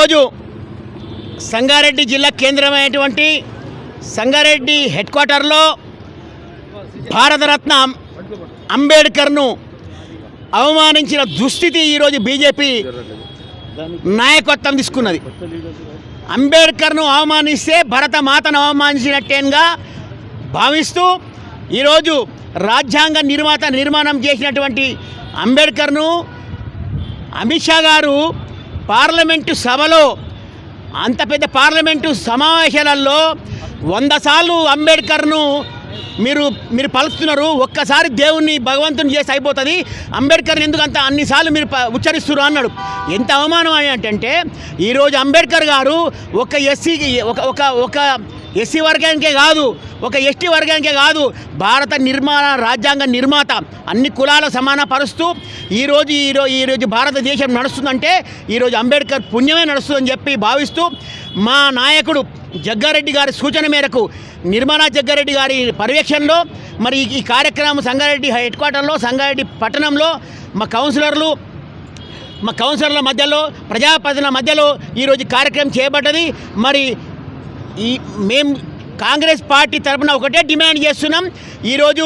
ఈరోజు సంగారెడ్డి జిల్లా కేంద్రమైనటువంటి సంగారెడ్డి హెడ్ క్వార్టర్లో భారతరత్న అంబేద్కర్ను అవమానించిన దుస్థితి ఈరోజు బీజేపీ నాయకత్వం తీసుకున్నది. అంబేద్కర్ను అవమానిస్తే భరత మాతను అవమానించినట్టేగా భావిస్తూ ఈరోజు రాజ్యాంగ నిర్మాణం చేసినటువంటి అంబేద్కర్ను అమిత్ షా గారు పార్లమెంటు సభలో అంత పెద్ద పార్లమెంటు సమావేశాలలో 100 సార్లు అంబేద్కర్ను మీరు పలుకుతున్నారు, ఒక్కసారి దేవుణ్ణి భగవంతుని చేసి అయిపోతుంది, అంబేద్కర్ని ఎందుకు అన్నిసార్లు మీరు ఉచ్చరిస్తున్నారు అన్నాడు. ఎంత అవమానం అంటే ఈరోజు అంబేద్కర్ గారు ఒక ఎస్సీ వర్గానికే కాదు, ఒక ఎస్టీ వర్గానికే కాదు, భారత రాజ్యాంగ నిర్మాత, అన్ని కులాల సమానపరుస్తూ ఈరోజు భారతదేశం నడుస్తుందంటే ఈరోజు అంబేద్కర్ పుణ్యమే నడుస్తుందని చెప్పి భావిస్తూ మా నాయకుడు జగ్గారెడ్డి గారి సూచన మేరకు నిర్మలా జగ్గారెడ్డి గారి పర్యవేక్షణలో మరి ఈ కార్యక్రమం సంగారెడ్డి హెడ్ క్వార్టర్లో సంగారెడ్డి పట్టణంలో మా కౌన్సిలర్ల మధ్యలో ప్రజాప్రతినిధుల మధ్యలో ఈరోజు కార్యక్రమం చేయబడ్డది. మరి మేము కాంగ్రెస్ పార్టీ తరఫున ఒకటే డిమాండ్ చేస్తున్నాం, ఈరోజు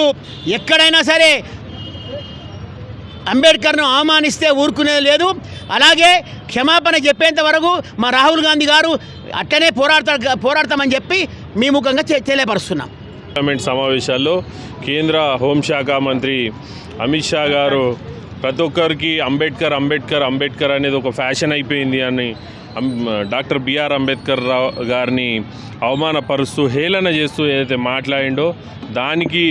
ఎక్కడైనా సరే అంబేద్కర్ను అవమానిస్తే ఊరుకునేది లేదు. అలాగే క్షమాపణ చెప్పేంత వరకు మా రాహుల్ గాంధీ గారు అట్టనే పోరాడతామని చెప్పి మీ ముఖంగా తెలియపరుస్తున్నాం. పార్లమెంట్ సమావేశాల్లో కేంద్ర హోంశాఖ మంత్రి అమిత్ షా గారు ప్రతి ఒక్కరికి అంబేద్కర్ అనేది ఒక ఫ్యాషన్ అయిపోయింది అని డాక్టర్ బిఆర్ అంబేద్కర్ గారిని అవమానపరుస్తూ హేళన చేస్తూ ఏదైతే మాట్లాడిండో దానికి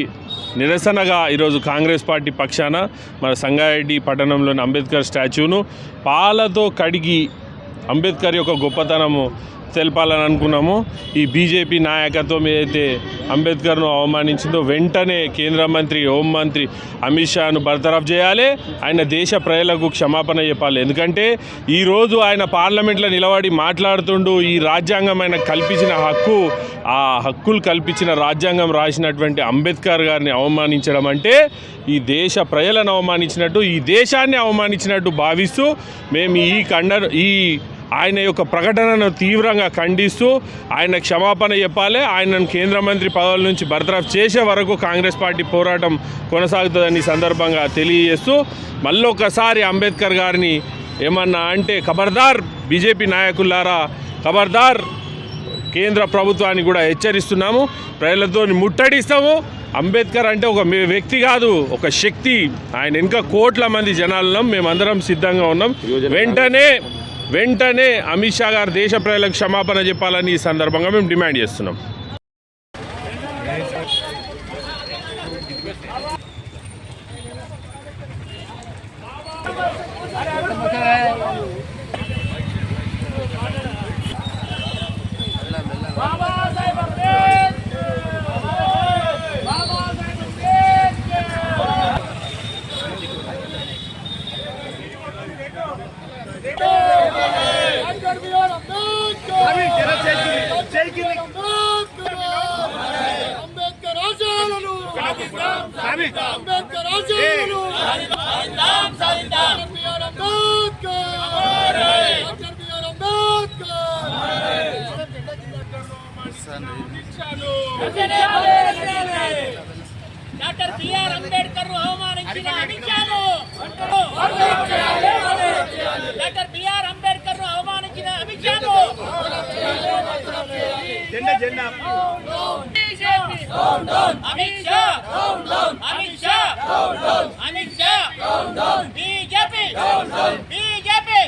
నిరసనగా ఈరోజు కాంగ్రెస్ పార్టీ పక్షాన మన సంగారెడ్డి పట్టణంలోని అంబేద్కర్ స్టాచ్యూను పాలతో కడిగి అంబేద్కర్ యొక్క గొప్పతనము తెలపాలని అనుకున్నాము. ఈ బీజేపీ నాయకత్వం ఏదైతే అంబేద్కర్ను అవమానించిందో వెంటనే కేంద్ర మంత్రి హోంమంత్రి అమిత్ షాను బర్తరఫ్ చేయాలి, ఆయన దేశ ప్రజలకు క్షమాపణ చెప్పాలి. ఎందుకంటే ఈరోజు ఆయన పార్లమెంట్లో నిలబడి మాట్లాడుతుండు ఈ రాజ్యాంగం ఆయన కల్పించిన హక్కు, ఆ హక్కులు కల్పించిన రాజ్యాంగం రాసినటువంటి అంబేద్కర్ గారిని అవమానించడం అంటే ఈ దేశ ప్రజలను అవమానించినట్టు, ఈ దేశాన్ని అవమానించినట్టు భావిస్తూ మేము ఆయన యొక్క ప్రకటనను తీవ్రంగా ఖండిస్తూ ఆయన క్షమాపణ చెప్పాలి, ఆయనను కేంద్ర మంత్రి పదవుల నుంచి బర్తరఫ్ చేసే వరకు కాంగ్రెస్ పార్టీ పోరాటం కొనసాగుతుందని సందర్భంగా తెలియజేస్తూ మళ్ళొకసారి అంబేద్కర్ గారిని ఏమన్నా అంటే ఖబర్దార్ బీజేపీ నాయకులారా, ఖబర్దార్ కేంద్ర ప్రభుత్వాన్ని కూడా హెచ్చరిస్తున్నాము, ప్రజలతో ముట్టడిస్తాము. అంబేద్కర్ అంటే ఒక వ్యక్తి కాదు, ఒక శక్తి. ఆయన ఇంకా కోట్ల మంది జనాలను మేమందరం సిద్ధంగా ఉన్నాం. వెంటనే అమిత్ షా గారు దేశ ప్రజలకు క్షమాపణ చెప్పాలని ఈ సందర్భంగా మేము డిమాండ్ చేస్తున్నాం. డాక్టర్ బిఆర్ అంబేద్కర్ అవమానించిన అమిత్ షాను, డాక్టర్ బిఆర్ అంబేద్కర్ అవమానించిన అమిత్ షాను బీజేపీ